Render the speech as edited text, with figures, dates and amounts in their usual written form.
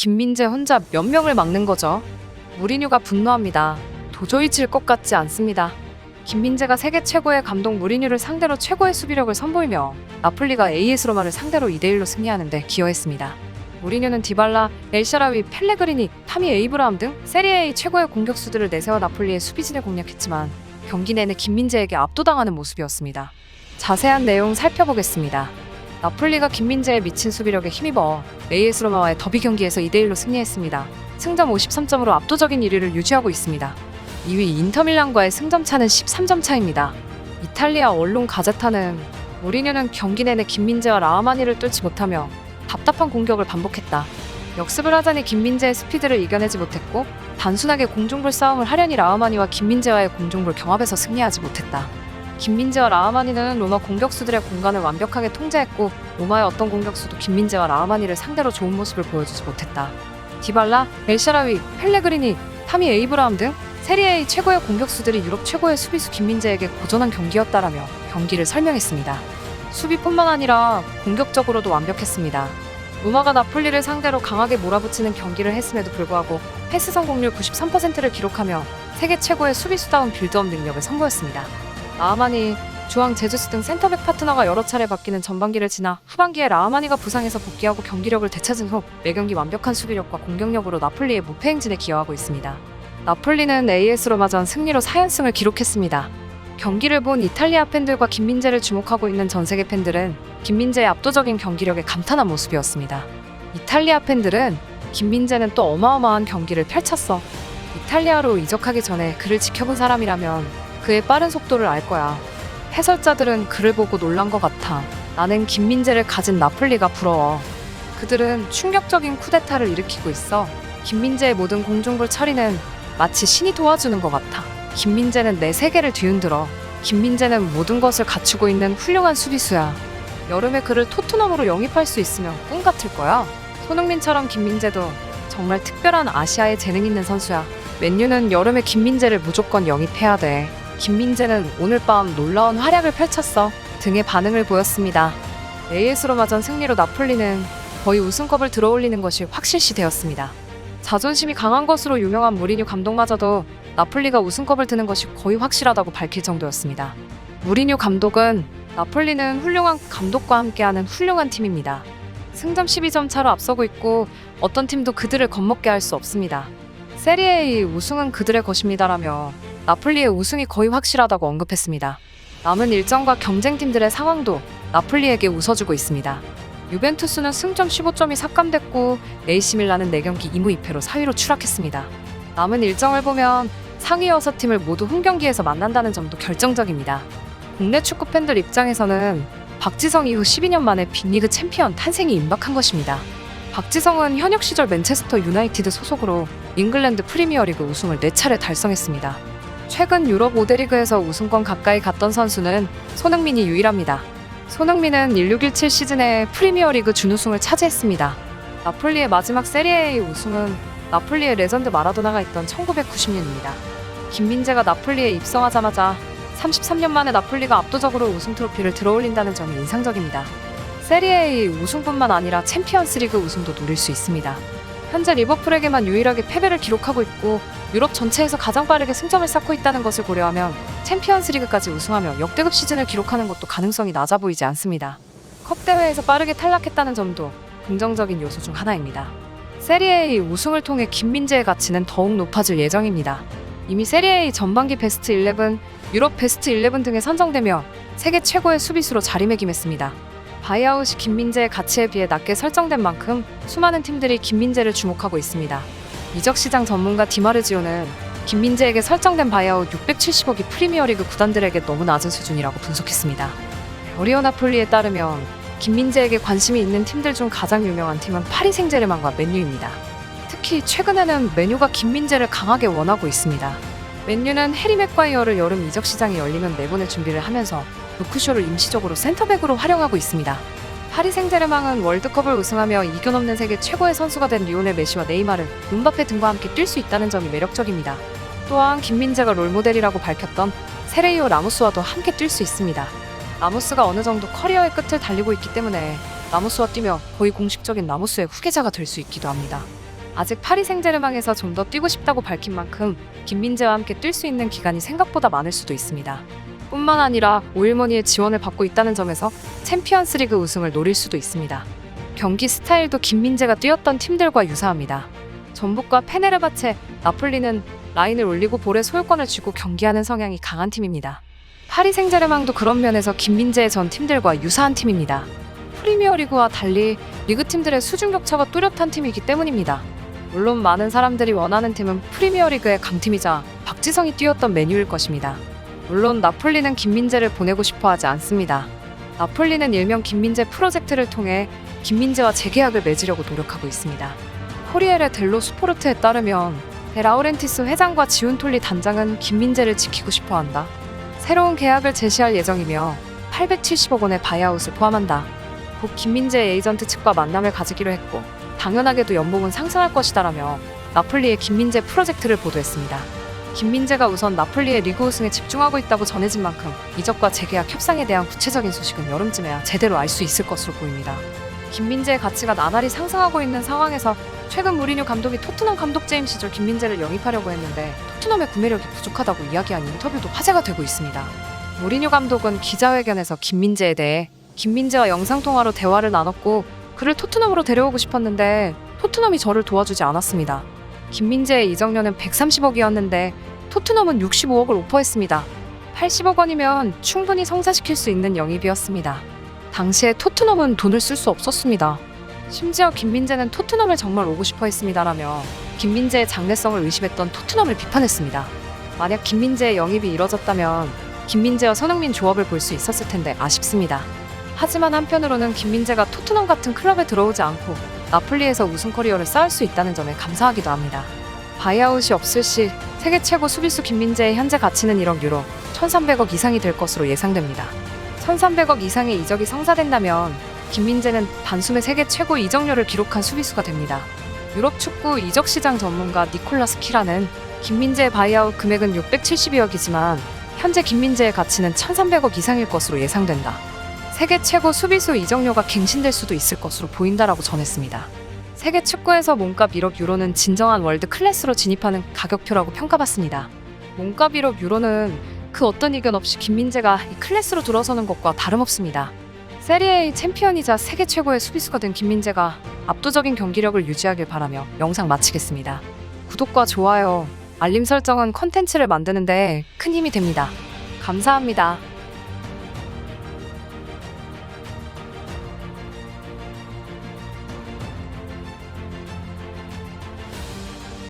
김민재 혼자 몇 명을 막는 거죠? 무리뉴가 분노합니다. 도저히 질 것 같지 않습니다. 김민재가 세계 최고의 감독 무리뉴를 상대로 최고의 수비력을 선보이며 나폴리가 AS 로마를 상대로 2대1로 승리하는데 기여했습니다. 무리뉴는 디발라, 엘샤라위, 펠레그리니, 타미 에이브라함 등 세리에A 최고의 공격수들을 내세워 나폴리의 수비진을 공략했지만 경기 내내 김민재에게 압도당하는 모습이었습니다. 자세한 내용 살펴보겠습니다. 나폴리가 김민재의 미친 수비력에 힘입어 AS 로마와의 더비 경기에서 2대1로 승리했습니다. 승점 53점으로 압도적인 1위를 유지하고 있습니다. 2위 인터밀란과의 승점 차는 13점 차입니다. 이탈리아 언론 가제타는 무리뉴는 경기 내내 김민재와 라하마니를 뚫지 못하며 답답한 공격을 반복했다. 역습을 하자니 김민재의 스피드를 이겨내지 못했고 단순하게 공중볼 싸움을 하려니 라하마니와 김민재와의 공중볼 경합에서 승리하지 못했다. 김민재와 라하마니는 로마 공격수들의 공간을 완벽하게 통제했고 로마의 어떤 공격수도 김민재와 라하마니를 상대로 좋은 모습을 보여주지 못했다. 디발라, 엘샤라위, 펠레그리니, 타미 에이브라함 등 세리에A 최고의 공격수들이 유럽 최고의 수비수 김민재에게 고전한 경기였다라며 경기를 설명했습니다. 수비뿐만 아니라 공격적으로도 완벽했습니다. 로마가 나폴리를 상대로 강하게 몰아붙이는 경기를 했음에도 불구하고 패스 성공률 93%를 기록하며 세계 최고의 수비수다운 빌드업 능력을 선보였습니다. 라하마니, 주앙 제주스 등 센터백 파트너가 여러 차례 바뀌는 전반기를 지나 후반기에 라하마니가 부상에서 복귀하고 경기력을 되찾은 후 매경기 완벽한 수비력과 공격력으로 나폴리의 무패 행진에 기여하고 있습니다. 나폴리는 AS 로마전 승리로 4연승을 기록했습니다. 경기를 본 이탈리아 팬들과 김민재를 주목하고 있는 전 세계 팬들은 김민재의 압도적인 경기력에 감탄한 모습이었습니다. 이탈리아 팬들은 김민재는 또 어마어마한 경기를 펼쳤어. 이탈리아로 이적하기 전에 그를 지켜본 사람이라면 그의 빠른 속도를 알 거야. 해설자들은 그를 보고 놀란 것 같아. 나는 김민재를 가진 나폴리가 부러워. 그들은 충격적인 쿠데타를 일으키고 있어. 김민재의 모든 공중볼 처리는 마치 신이 도와주는 것 같아. 김민재는 내 세계를 뒤흔들어. 김민재는 모든 것을 갖추고 있는 훌륭한 수비수야. 여름에 그를 토트넘으로 영입할 수 있으면 꿈 같을 거야. 손흥민처럼 김민재도 정말 특별한 아시아의 재능 있는 선수야. 맨유는 여름에 김민재를 무조건 영입해야 돼. 김민재는 오늘 밤 놀라운 활약을 펼쳤어. 등의 반응을 보였습니다. AS 로마전 승리로 나폴리는 거의 우승컵을 들어올리는 것이 확실시 되었습니다. 자존심이 강한 것으로 유명한 무리뉴 감독마저도 나폴리가 우승컵을 드는 것이 거의 확실하다고 밝힐 정도였습니다. 무리뉴 감독은 나폴리는 훌륭한 감독과 함께하는 훌륭한 팀입니다. 승점 12점 차로 앞서고 있고 어떤 팀도 그들을 겁먹게 할 수 없습니다. 세리에A 우승은 그들의 것입니다라며 나폴리의 우승이 거의 확실하다고 언급했습니다. 남은 일정과 경쟁팀들의 상황도 나폴리에게 웃어주고 있습니다. 유벤투스는 승점 15점이 삭감됐고 AC밀란은 4경기 2무 2패로 4위로 추락했습니다. 남은 일정을 보면 상위 6팀을 모두 홈경기에서 만난다는 점도 결정적입니다. 국내 축구 팬들 입장에서는 박지성 이후 12년 만에 빅리그 챔피언 탄생이 임박한 것입니다. 박지성은 현역 시절 맨체스터 유나이티드 소속으로 잉글랜드 프리미어리그 우승을 4차례 달성했습니다. 최근 유럽 5대 리그에서 우승권 가까이 갔던 선수는 손흥민이 유일합니다. 손흥민은 1617 시즌에 프리미어리그 준우승을 차지했습니다. 나폴리의 마지막 세리에A 우승은 나폴리의 레전드 마라도나가 있던 1990년입니다. 김민재가 나폴리에 입성하자마자 33년 만에 나폴리가 압도적으로 우승 트로피를 들어올린다는 점이 인상적입니다. 세리에A 우승뿐만 아니라 챔피언스리그 우승도 노릴 수 있습니다. 현재 리버풀에게만 유일하게 패배를 기록하고 있고 유럽 전체에서 가장 빠르게 승점을 쌓고 있다는 것을 고려하면 챔피언스리그까지 우승하며 역대급 시즌을 기록하는 것도 가능성이 낮아 보이지 않습니다. 컵 대회에서 빠르게 탈락했다는 점도 긍정적인 요소 중 하나입니다. 세리에A 우승을 통해 김민재의 가치는 더욱 높아질 예정입니다. 이미 세리에A 전반기 베스트 11, 유럽 베스트 11 등에 선정되며 세계 최고의 수비수로 자리매김했습니다. 바이아웃이 김민재의 가치에 비해 낮게 설정된 만큼 수많은 팀들이 김민재를 주목하고 있습니다. 이적시장 전문가 디마르지오는 김민재에게 설정된 바이아웃 670억이 프리미어리그 구단들에게 너무 낮은 수준이라고 분석했습니다. 오리오 나폴리에 따르면 김민재에게 관심이 있는 팀들 중 가장 유명한 팀은 파리 생제르맹과 맨유입니다. 특히 최근에는 맨유가 김민재를 강하게 원하고 있습니다. 맨유는 해리 맥과이어를 여름 이적 시장이 열리면 내보낼 준비를 하면서 루크쇼를 임시적으로 센터백으로 활용하고 있습니다. 파리 생제르맹은 월드컵을 우승하며 이견 없는 세계 최고의 선수가 된 리오넬 메시와 네이마르, 음바페 등과 함께 뛸 수 있다는 점이 매력적입니다. 또한 김민재가 롤모델이라고 밝혔던 세레이오 라모스와도 함께 뛸 수 있습니다. 라모스가 어느 정도 커리어의 끝을 달리고 있기 때문에 라모스와 뛰며 거의 공식적인 라모스의 후계자가 될 수 있기도 합니다. 아직 파리 생제르맹에서 좀 더 뛰고 싶다고 밝힌 만큼 김민재와 함께 뛸 수 있는 기간이 생각보다 많을 수도 있습니다. 뿐만 아니라 오일머니의 지원을 받고 있다는 점에서 챔피언스리그 우승을 노릴 수도 있습니다. 경기 스타일도 김민재가 뛰었던 팀들과 유사합니다. 전북과 페네르바체, 나폴리는 라인을 올리고 볼에 소유권을 쥐고 경기하는 성향이 강한 팀입니다. 파리 생제르맹도 그런 면에서 김민재의 전 팀들과 유사한 팀입니다. 프리미어리그와 달리 리그팀들의 수준 격차가 뚜렷한 팀이기 때문입니다. 물론 많은 사람들이 원하는 팀은 프리미어리그의 강팀이자 박지성이 뛰었던 메뉴일 것입니다. 물론 나폴리는 김민재를 보내고 싶어 하지 않습니다. 나폴리는 일명 김민재 프로젝트를 통해 김민재와 재계약을 맺으려고 노력하고 있습니다. 코리에레 델로 스포르트에 따르면 데라우렌티스 회장과 지훈톨리 단장은 김민재를 지키고 싶어 한다. 새로운 계약을 제시할 예정이며 870억 원의 바이아웃을 포함한다. 곧 김민재의 에이전트 측과 만남을 가지기로 했고 당연하게도 연봉은 상승할 것이다라며 나폴리의 김민재 프로젝트를 보도했습니다. 김민재가 우선 나폴리의 리그 우승에 집중하고 있다고 전해진 만큼 이적과 재계약 협상에 대한 구체적인 소식은 여름쯤에야 제대로 알 수 있을 것으로 보입니다. 김민재의 가치가 나날이 상승하고 있는 상황에서 최근 무리뉴 감독이 토트넘 감독재임 시절 김민재를 영입하려고 했는데 토트넘의 구매력이 부족하다고 이야기한 인터뷰도 화제가 되고 있습니다. 무리뉴 감독은 기자회견에서 김민재에 대해 김민재와 영상통화로 대화를 나눴고 그를 토트넘으로 데려오고 싶었는데 토트넘이 저를 도와주지 않았습니다. 김민재의 이적료는 130억이었는데 토트넘은 65억을 오퍼했습니다. 80억 원이면 충분히 성사시킬 수 있는 영입이었습니다. 당시에 토트넘은 돈을 쓸 수 없었습니다. 심지어 김민재는 토트넘을 정말 오고 싶어 했습니다라며 김민재의 장래성을 의심했던 토트넘을 비판했습니다. 만약 김민재의 영입이 이뤄졌다면 김민재와 손흥민 조합을 볼 수 있었을 텐데 아쉽습니다. 하지만 한편으로는 김민재가 토트넘 같은 클럽에 들어오지 않고 나폴리에서 우승 커리어를 쌓을 수 있다는 점에 감사하기도 합니다. 바이아웃이 없을 시 세계 최고 수비수 김민재의 현재 가치는 1억 유로, 1,300억 이상이 될 것으로 예상됩니다. 1,300억 이상의 이적이 성사된다면 김민재는 단숨에 세계 최고 이적료를 기록한 수비수가 됩니다. 유럽 축구 이적 시장 전문가 니콜라스 키라는 김민재의 바이아웃 금액은 672억이지만 현재 김민재의 가치는 1,300억 이상일 것으로 예상된다. 세계 최고 수비수 이적료가 갱신될 수도 있을 것으로 보인다라고 전했습니다. 세계 축구에서 몸값 1억 유로는 진정한 월드 클래스로 진입하는 가격표라고 평가받습니다. 몸값 1억 유로는 그 어떤 이견 없이 김민재가 이 클래스로 들어서는 것과 다름없습니다. 세리에A 챔피언이자 세계 최고의 수비수가 된 김민재가 압도적인 경기력을 유지하길 바라며 영상 마치겠습니다. 구독과 좋아요, 알림 설정은 컨텐츠를 만드는데 큰 힘이 됩니다. 감사합니다.